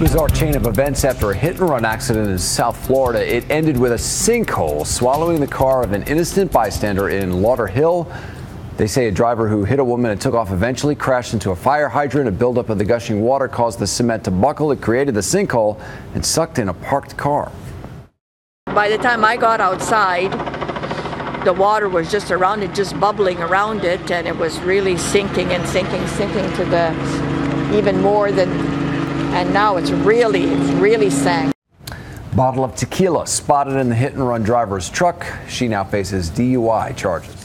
Bizarre chain of events after a hit-and-run accident in South Florida. It ended with a sinkhole swallowing the car of an innocent bystander in Lauderhill. They say a driver who hit a woman and took off eventually crashed into a fire hydrant. A buildup of the gushing water caused the cement to buckle. It created the sinkhole and sucked in a parked car. By the time I got outside, the water was just around it, just bubbling around it, and it was really sinking and sinking to the even more than, and now it's really sank. Bottle of tequila spotted in the hit-and-run driver's truck. She now faces DUI charges.